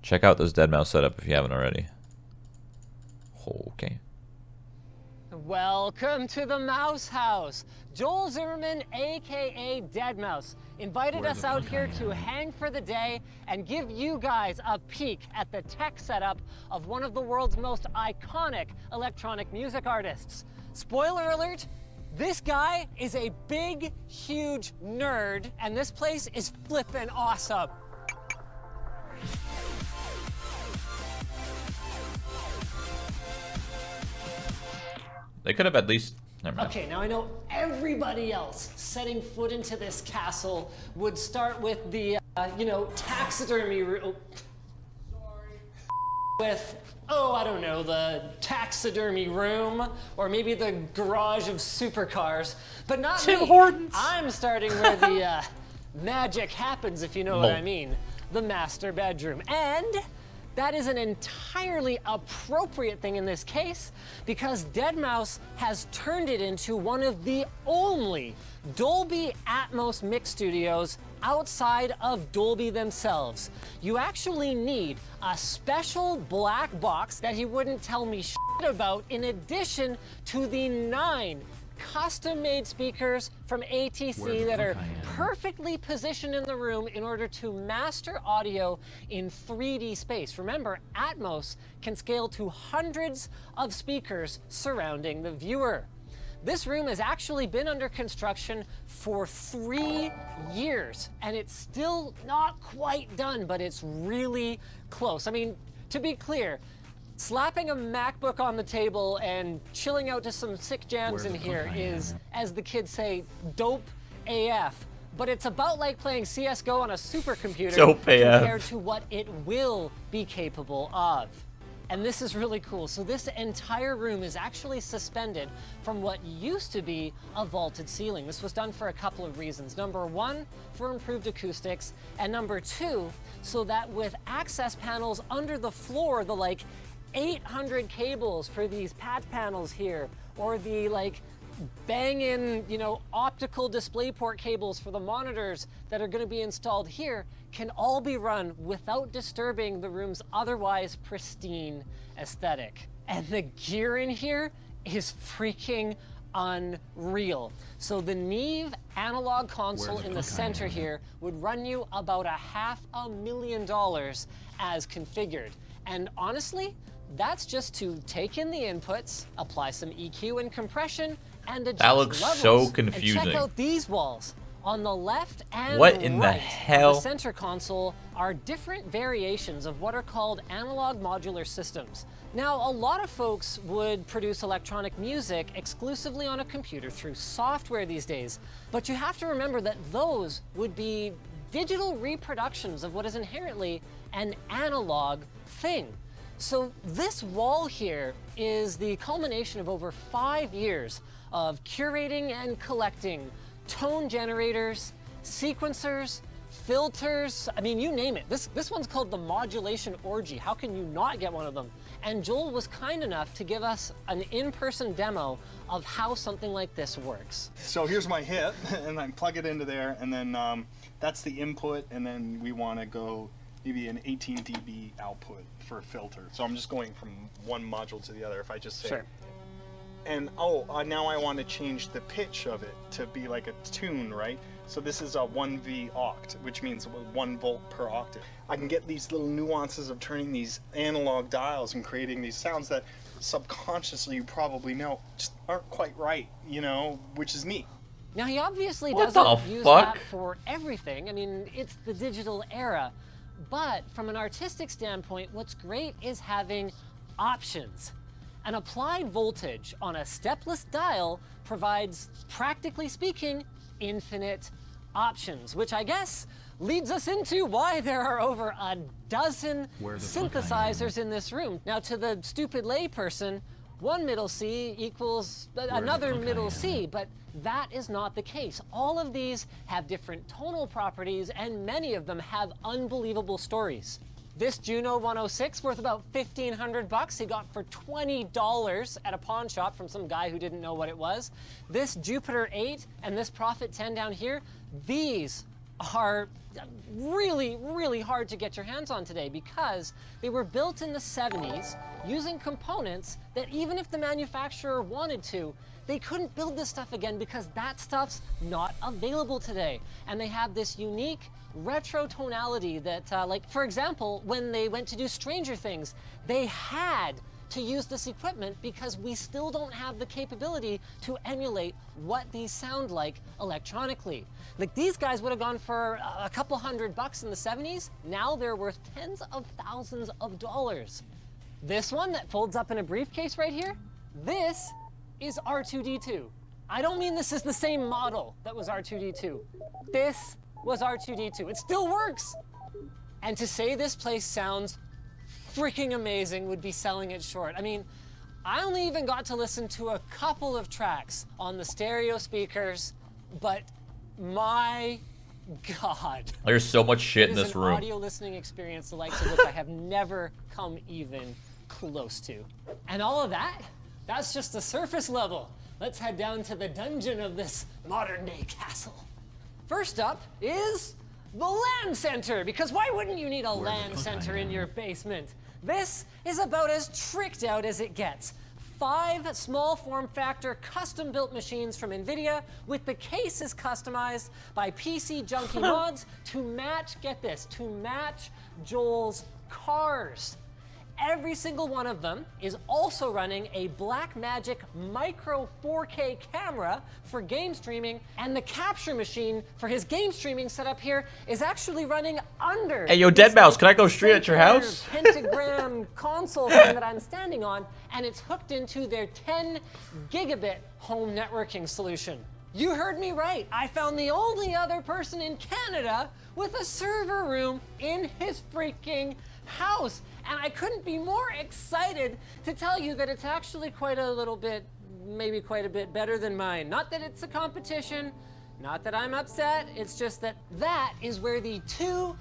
Check out this DEADMAU setup if you haven't already. Okay. Welcome to the Mouse House. Joel Zimmerman, aka DEADMAU5, invited us out here to hang for the day and give you guys a peek at the tech setup of one of the world's most iconic electronic music artists. Spoiler alert, this guy is a big, huge nerd, and this place is flippin' awesome. They could have at least... Never mind. Okay, now I know everybody else setting foot into this castle would start with the, you know, taxidermy room. Sorry. With, oh, I don't know, the taxidermy room, or maybe the garage of supercars, but not Tim me. Hortons. I'm starting where the magic happens, if you know what I mean. The master bedroom. And that is an entirely appropriate thing in this case because DEADMAU5 has turned it into one of the only Dolby Atmos mix studios outside of Dolby themselves. You actually need a special black box that he wouldn't tell me shit about in addition to the 9 custom-made speakers from ATC that are perfectly positioned in the room in order to master audio in 3D space. Remember, Atmos can scale to hundreds of speakers surrounding the viewer. This room has actually been under construction for 3 years, and it's still not quite done, but it's really close. I mean, to be clear, slapping a MacBook on the table and chilling out to some sick jams in here is, as the kids say, dope AF. But it's about like playing CSGO on a supercomputer compared to what it will be capable of. And this is really cool. So this entire room is actually suspended from what used to be a vaulted ceiling. This was done for a couple of reasons. Number 1, for improved acoustics, and number 2, so that with access panels under the floor, the like 800 cables for these patch panels here, or the like bang-in, you know, optical DisplayPort cables for the monitors that are going to be installed here can all be run without disturbing the room's otherwise pristine aesthetic. And the gear in here is freaking unreal. So the Neve analog console in the center here would run you about $500,000 as configured. And honestly, that's just to take in the inputs, apply some EQ and compression, and adjust levels. That looks so confusing. And check out these walls. On the left and what in right the hell? of the center console are different variations of what are called analog modular systems. Now, a lot of folks would produce electronic music exclusively on a computer through software these days, but you have to remember that those would be digital reproductions of what is inherently an analog thing. So this wall here is the culmination of over 5 years of curating and collecting tone generators, sequencers, filters, I mean, you name it. This one's called the Modulation Orgy. How can you not get one of them? And Joel was kind enough to give us an in-person demo of how something like this works. So here's my hip, and I plug it into there, and then that's the input, and then we want to go maybe an 18 dB output for a filter. So I'm just going from one module to the other. If I just say, sure. And now I want to change the pitch of it to be like a tune, right? So this is a 1V oct, which means 1 volt per octave. I can get these little nuances of turning these analog dials and creating these sounds that subconsciously you probably know just aren't quite right, you know, which is neat. Now he obviously What doesn't the use fuck? that for everything. I mean, it's the digital era. But from an artistic standpoint, what's great is having options. An applied voltage on a stepless dial provides, practically speaking, infinite options, which I guess leads us into why there are over a dozen synthesizers in this room. Now, to the stupid layperson, one middle C equals another middle C, but that is not the case. All of these have different tonal properties, and many of them have unbelievable stories. This Juno 106 worth about $1,500 he got for $20 at a pawn shop from some guy who didn't know what it was. This Jupiter 8 and this Prophet 10 down here, these are really, really hard to get your hands on today because they were built in the 70s using components that even if the manufacturer wanted to, they couldn't build this stuff again because that stuff's not available today. And they have this unique retro tonality that, like, for example, when they went to do Stranger Things, they had to use this equipment because we still don't have the capability to emulate what these sound like electronically. Like, these guys would have gone for a couple $100 in the 70s. Now they're worth tens of thousands of dollars. This one that folds up in a briefcase right here, this is R2-D2. I don't mean this is the same model that was R2-D2. This was R2-D2. It still works. And to say this place sounds freaking amazing would be selling it short. I mean, I only even got to listen to a couple of tracks on the stereo speakers, but my God. There's so much shit in this room. It is an audio listening experience the likes of which I have never come even close to. And all of that, that's just the surface level. Let's head down to the dungeon of this modern day castle. First up is the LAN center, because why wouldn't you need a LAN center in your basement? This is about as tricked out as it gets. 5 small form factor custom built machines from NVIDIA with the cases customized by PC Junkie mods to match, get this, to match Joel's cars. Every single one of them is also running a Blackmagic Micro 4K camera for game streaming, and the capture machine for his game streaming setup here is actually running under. Hey, yo, DEADMAU5's, can I go straight at your house? Pentagram console thing that I'm standing on, and it's hooked into their 10 gigabit home networking solution. You heard me right. I found the only other person in Canada with a server room in his freaking house. And I couldn't be more excited to tell you that it's actually quite a little bit, maybe quite a bit better than mine. Not that it's a competition, not that I'm upset, it's just that that is where the 2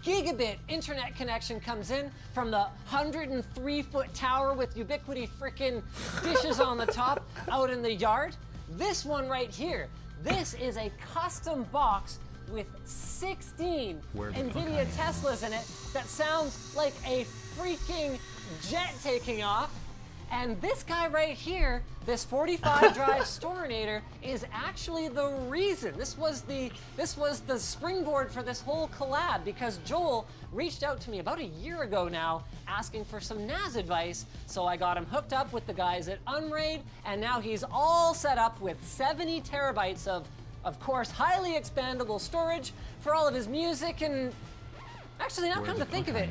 gigabit internet connection comes in from the 103-foot tower with Ubiquiti frickin' dishes on the top out in the yard. This one right here, this is a custom box with 16 NVIDIA Teslas in it that sounds like a freaking jet taking off. And this guy right here, this 45 drive Storinator, is actually the reason. This was the springboard for this whole collab, because Joel reached out to me about a year ago now asking for some NAS advice, so I got him hooked up with the guys at Unraid, and now he's all set up with 70 terabytes of course, highly expandable storage for all of his music. And actually, now come to think of it,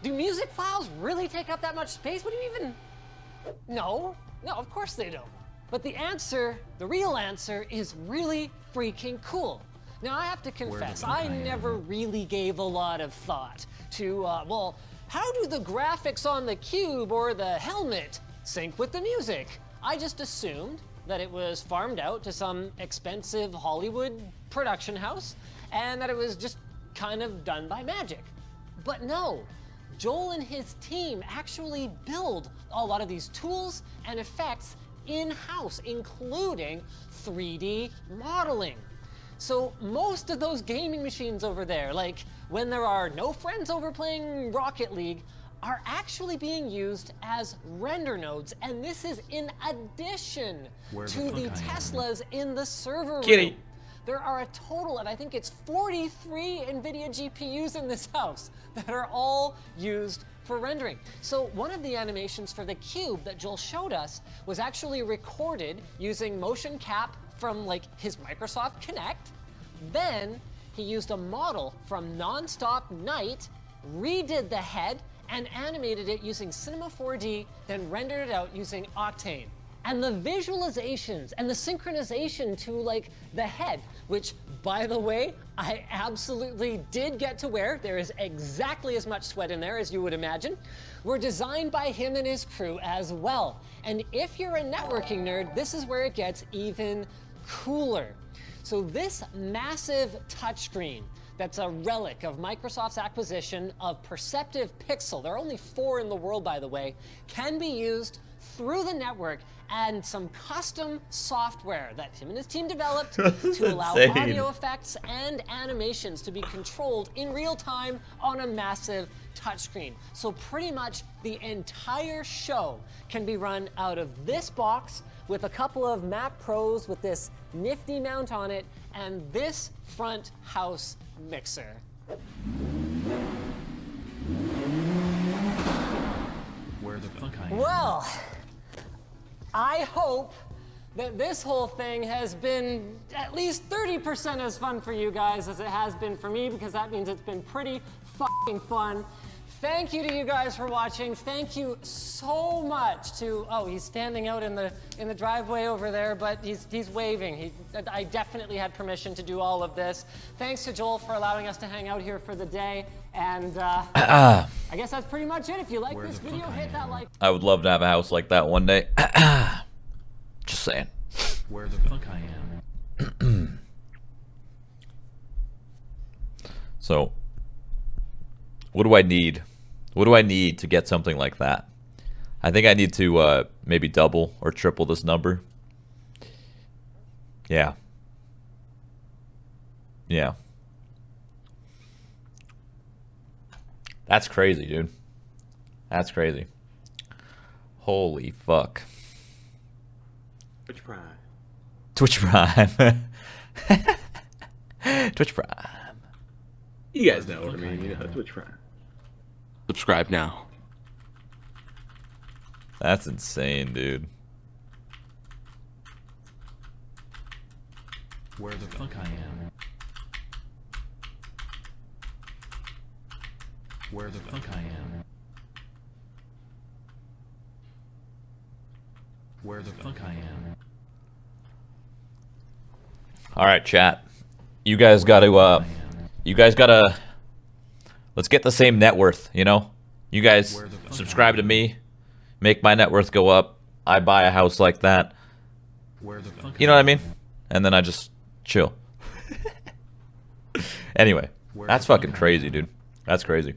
do music files really take up that much space? What do you even... No, of course they don't. But the answer, the real answer, is really freaking cool. Now, I have to confess, I never really gave a lot of thought to, well, how do the graphics on the cube or the helmet sync with the music? I just assumed that it was farmed out to some expensive Hollywood production house, and that it was just kind of done by magic. But no, Joel and his team actually build a lot of these tools and effects in-house, including 3D modeling. So most of those gaming machines over there, like when there are no friends over playing Rocket League, are actually being used as render nodes, and this is in addition to the Teslas in the server room. There are a total of, I think it's 43 NVIDIA GPUs in this house that are all used for rendering. So one of the animations for the cube that Joel showed us was actually recorded using motion cap from like his Microsoft Kinect. Then he used a model from Nonstop Night, redid the head, and animated it using Cinema 4D, then rendered it out using Octane. And the visualizations and the synchronization to like the head, which by the way, I absolutely did get to wear, there is exactly as much sweat in there as you would imagine, were designed by him and his crew as well. And if you're a networking nerd, this is where it gets even cooler. So this massive touchscreen that's a relic of Microsoft's acquisition of Perceptive Pixel. There are only 4 in the world, by the way, can be used through the network and some custom software that him and his team developed to allow audio effects and animations to be controlled in real time on a massive touchscreen. So pretty much the entire show can be run out of this box with a couple of Mac Pros with this nifty mount on it and this front house mixer. Where the fuck I am? Well, I hope that this whole thing has been at least 30% as fun for you guys as it has been for me, because that means it's been pretty fucking fun. Thank you to you guys for watching. Thank you so much to, oh, he's standing out in the driveway over there, but he's waving. I definitely had permission to do all of this. Thanks to Joel for allowing us to hang out here for the day. And I guess that's pretty much it. If you like this video, hit that like. I would love to have a house like that one day. Just saying. Where the fuck I am? So, what do I need? What do I need to get something like that? I think I need to maybe double or triple this number. Yeah. Yeah. That's crazy, dude. That's crazy. Holy fuck. Twitch Prime. Twitch Prime. Twitch Prime. You guys know what I mean. You know, Twitch Prime. Subscribe now. That's insane, dude. Where the fuck I am? Where the fuck I am? Where the fuck I am? All right, chat. You guys got to let's get the same net worth, you know? You guys subscribe to me, make my net worth go up. I buy a house like that. You know what I mean? And then I just chill. Anyway, that's fucking crazy, dude. That's crazy.